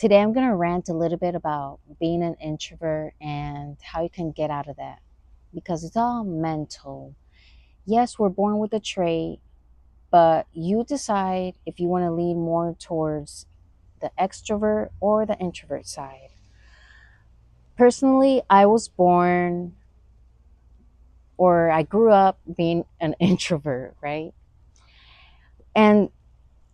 Today I'm going to rant a little bit about being an introvert and how you can get out of that because it's all mental. Yes, we're born with a trait, but you decide if you want to lean more towards the extrovert or the introvert side. Personally, I was born or I grew up being an introvert, right? And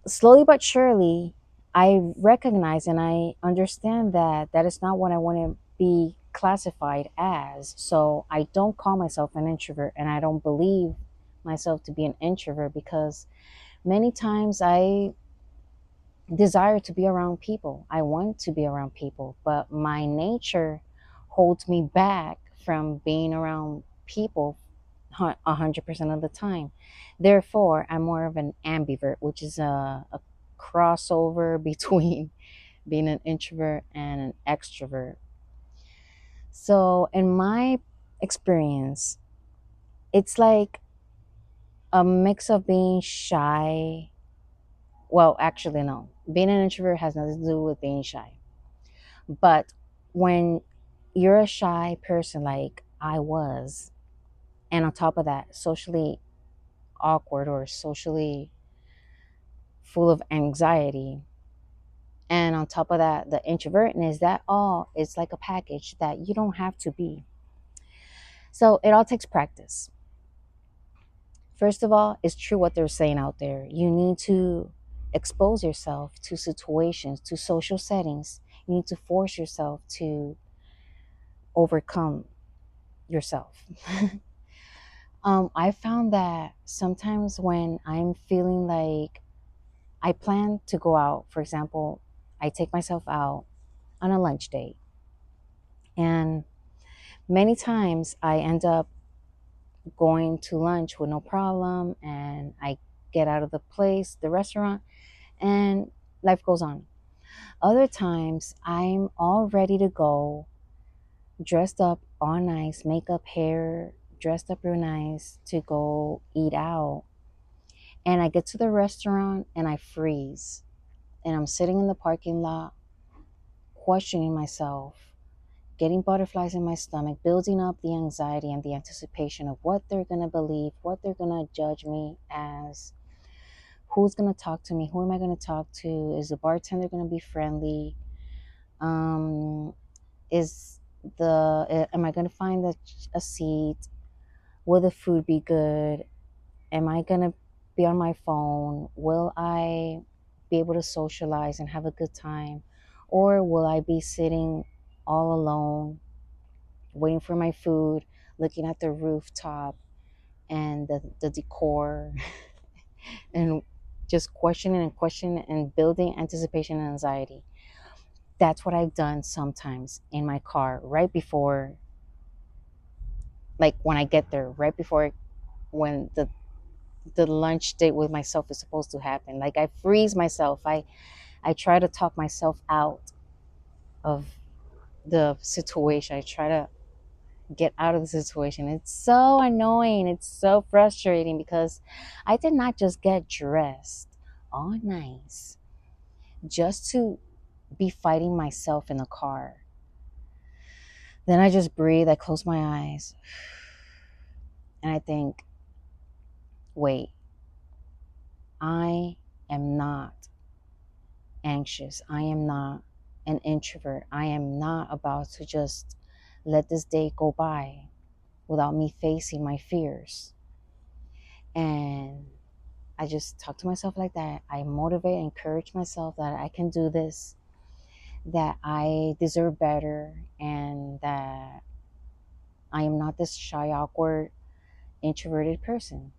slowly but surely, I recognize and I understand that that is not what I want to be classified as. So I don't call myself an introvert and I don't believe myself to be an introvert because many times I desire to be around people. I want to be around people, but my nature holds me back from being around people 100% of the time. Therefore, I'm more of an ambivert, which is a crossover between being an introvert and an extrovert. So, in my experience, it's like a mix of being shy. Well, actually, no. Being an introvert has nothing to do with being shy. But when you're a shy person like I was, and on top of that, socially awkward or socially full of anxiety, and on top of that, the introvertness, that all is like a package that you don't have to be. So it all takes practice. First of all, it's true what they're saying out there. You need to expose yourself to situations, to social settings. You need to force yourself to overcome yourself. I found that sometimes when I'm feeling like I plan to go out, for example, I take myself out on a lunch date. And many times I end up going to lunch with no problem and I get out of the place, the restaurant, and life goes on. Other times I'm all ready to go, dressed up all nice, makeup, hair, dressed up real nice to go eat out. And I get to the restaurant and I freeze. And I'm sitting in the parking lot, questioning myself, getting butterflies in my stomach, building up the anxiety and the anticipation of what they're going to believe, what they're going to judge me as, who's going to talk to me, who am I going to talk to, is the bartender going to be friendly, um, am I going to find a seat, will the food be good, am I going to be on my phone, will I be able to socialize and have a good time, or will I be sitting all alone waiting for my food, looking at the rooftop and the decor, and just questioning and building anticipation and anxiety. That's what I've done sometimes in my car right before, like when I get there, right before when the lunch date with myself is supposed to happen. Like I freeze myself. I try to talk myself out of the situation. I try to get out of the situation. It's so annoying. It's so frustrating because I did not just get dressed all nice just to be fighting myself in the car. Then I just breathe, I close my eyes, and I think, wait, I am not anxious. I am not an introvert. I am not about to just let this day go by without me facing my fears. And I just talk to myself like that. I motivate, encourage myself that I can do this, that I deserve better, and that I am not this shy, awkward, introverted person.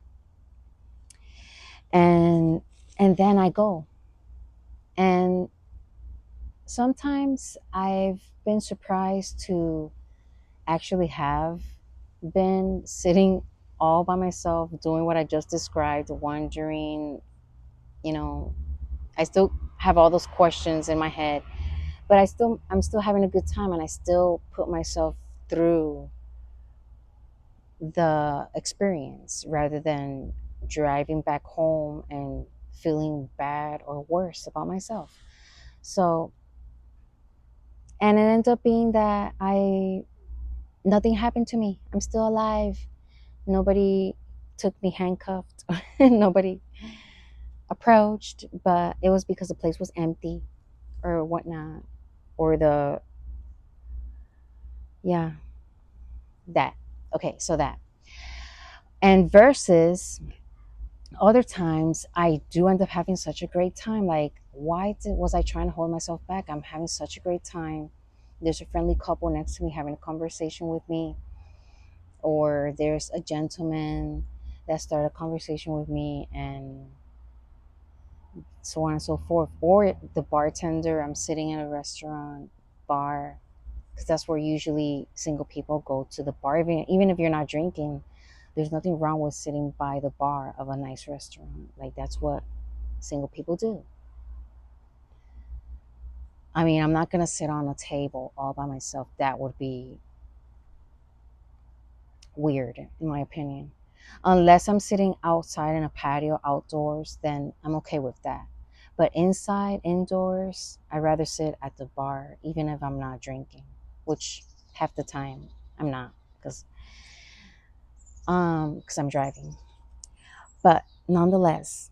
And then I go. And sometimes I've been surprised to actually have been sitting all by myself doing what I just described, wondering, you know, I still have all those questions in my head, but I'm still having a good time and I still put myself through the experience rather than driving back home and feeling bad or worse about myself. So And it ends up being that I nothing happened to me. I'm still alive. Nobody took me handcuffed. Nobody approached, but it was because the place was empty or whatnot. Or the, yeah, that. Okay, so that. And versus other times, I do end up having such a great time. Like, was I trying to hold myself back? I'm having such a great time. There's a friendly couple next to me having a conversation with me, or there's a gentleman that started a conversation with me, and so on and so forth. Or the bartender, I'm sitting in a restaurant bar, because that's where usually single people go to the bar. Even if you're not drinking, there's nothing wrong with sitting by the bar of a nice restaurant. Like, that's what single people do. I mean, I'm not going to sit on a table all by myself. That would be weird, in my opinion. Unless I'm sitting outside in a patio outdoors, then I'm okay with that. But inside, indoors, I'd rather sit at the bar, even if I'm not drinking, which half the time I'm not, because I'm driving. But nonetheless,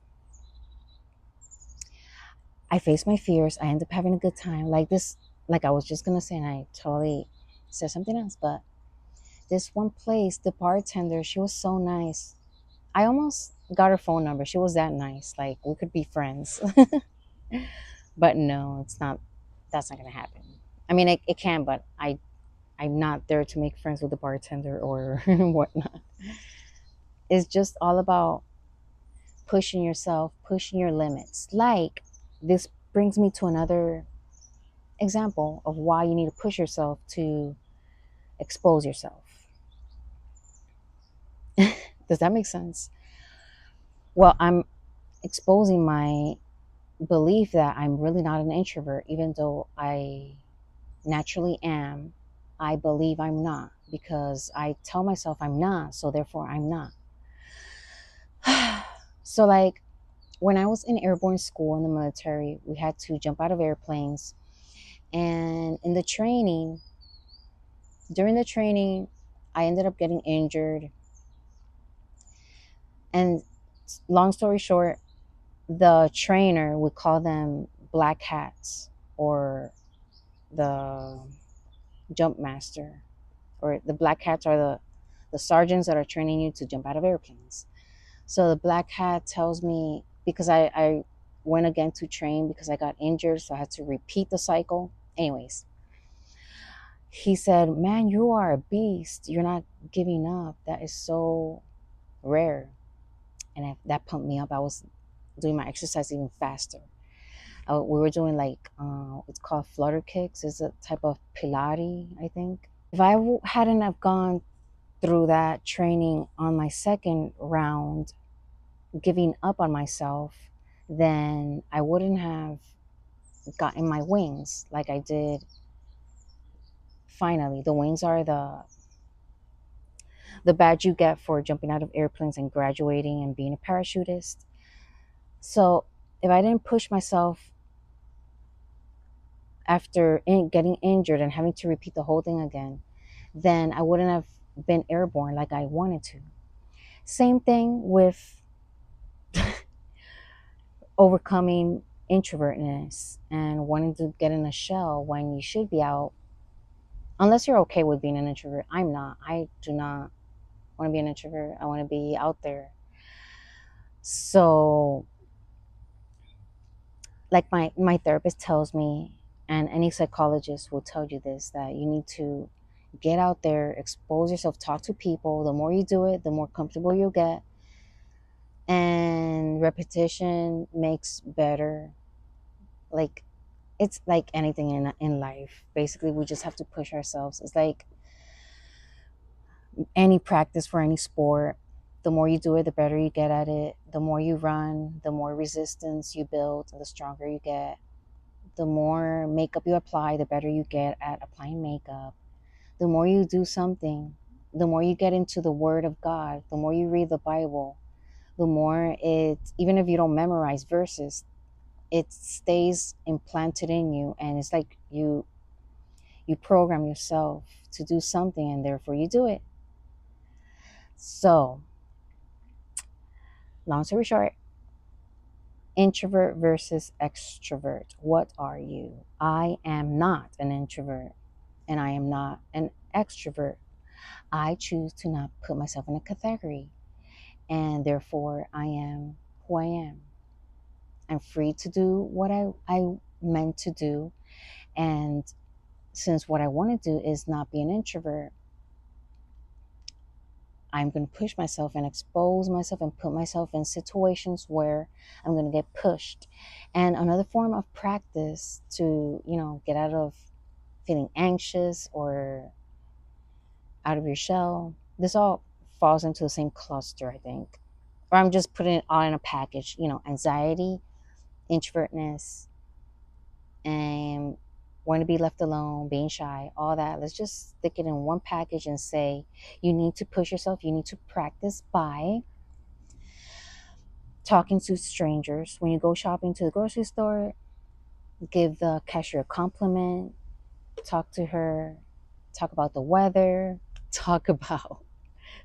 I face my fears. I end up having a good time. Like this, like I was just gonna say, and I totally said something else. But this one place, the bartender, she was so nice. I almost got her phone number. She was that nice. Like, we could be friends. But no, it's not. That's not gonna happen. I mean, it can, but I'm not there to make friends with the bartender or whatnot. It's just all about pushing yourself, pushing your limits. Like, this brings me to another example of why you need to push yourself to expose yourself. Does that make sense? Well, I'm exposing my belief that I'm really not an introvert, even though I naturally am. I believe I'm not, because I tell myself I'm not, so therefore I'm not. So, like, when I was in airborne school in the military, we had to jump out of airplanes. And during the training, I ended up getting injured. And long story short, the trainer, we call them black hats, or the jump master, or the black hats are the sergeants that are training you to jump out of airplanes. So the black hat tells me, because I went again to train because I got injured, so I had to repeat the cycle. Anyways, he said, "Man, you are a beast. You're not giving up. That is so rare." And that pumped me up. I was doing my exercise even faster. We were doing like, it's called flutter kicks. It's a type of Pilates, I think. If I hadn't have gone through that training on my second round, giving up on myself, then I wouldn't have gotten my wings like I did. Finally, the wings are the badge you get for jumping out of airplanes and graduating and being a parachutist. So if I didn't push myself after getting injured and having to repeat the whole thing again, then I wouldn't have been airborne like I wanted to. Same thing with overcoming introvertness and wanting to get in a shell when you should be out. Unless you're okay with being an introvert. I'm not. I do not want to be an introvert. I want to be out there. So, like, my therapist tells me, and any psychologist will tell you this, that you need to get out there, expose yourself, talk to people. The more you do it, the more comfortable you'll get. And repetition makes better. Like, it's like anything in life. Basically, we just have to push ourselves. It's like any practice for any sport. The more you do it, the better you get at it. The more you run, the more resistance you build, the stronger you get. The more makeup you apply, the better you get at applying makeup. The more you do something, the more you get into the Word of God, the more you read the Bible, the more even if you don't memorize verses, it stays implanted in you. And it's like You program yourself to do something and therefore you do it. So, long story short, introvert versus extrovert. What are you? I am not an introvert and I am not an extrovert. I choose to not put myself in a category and therefore I am who I am. I'm free to do what I meant to do. And since what I want to do is not be an introvert, I'm going to push myself and expose myself and put myself in situations where I'm going to get pushed. And another form of practice to, get out of feeling anxious or out of your shell, this all falls into the same cluster, I think. Or I'm just putting it all in a package, anxiety, introvertness, and wanting to be left alone, being shy, all that. Let's just stick it in one package and say you need to push yourself. You need to practice by talking to strangers. When you go shopping to the grocery store, give the cashier a compliment, talk to her, talk about the weather, talk about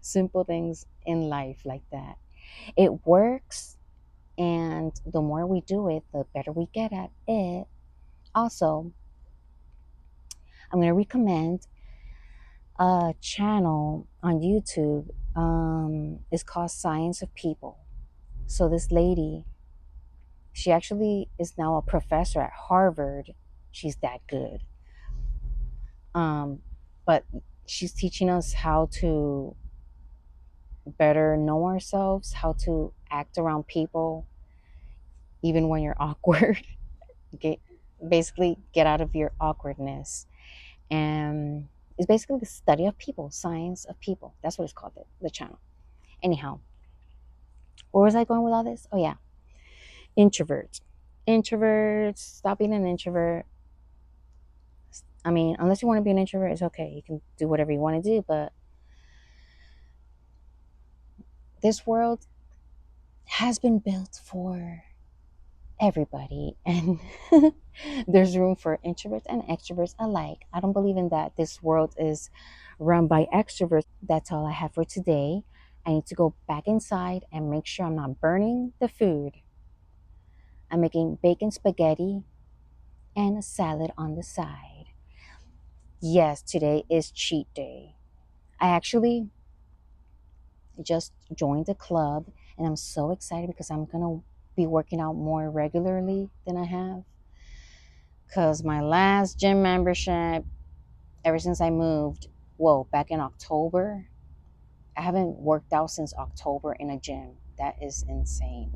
simple things in life like that. It works, and the more we do it, the better we get at it. Also, I'm going to recommend a channel on YouTube. It's called Science of People. So this lady, she actually is now a professor at Harvard. She's that good. But she's teaching us how to better know ourselves, how to act around people, even when you're awkward. Get, basically, get out of your awkwardness. And it's basically the study of people, science of people. That's what it's called, the channel. Anyhow, where was I going with all this? Oh, yeah. Introverts. Introverts, stop being an introvert. I mean, unless you want to be an introvert, it's okay. You can do whatever you want to do. But this world has been built for everybody. And there's room for introverts and extroverts alike. I don't believe in that. This world is run by extroverts. That's all I have for today. I need to go back inside and make sure I'm not burning the food. I'm making bacon spaghetti and a salad on the side. Yes, today is cheat day. I actually just joined the club and I'm so excited because I'm going to be working out more regularly than I have. Because my last gym membership, ever since I moved, back in October, I haven't worked out since October in a gym. That is insane.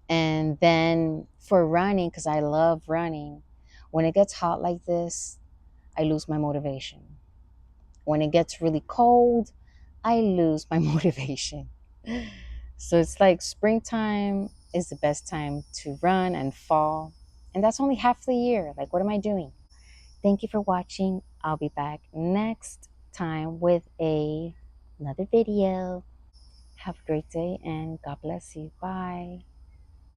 And then for running, because I love running, when it gets hot like this, I lose my motivation. When it gets really cold, I lose my motivation. So it's like springtime is the best time to run, and fall. And that's only half the year. Like, what am I doing? Thank you for watching. I'll be back next time with another video. Have a great day and God bless you. Bye.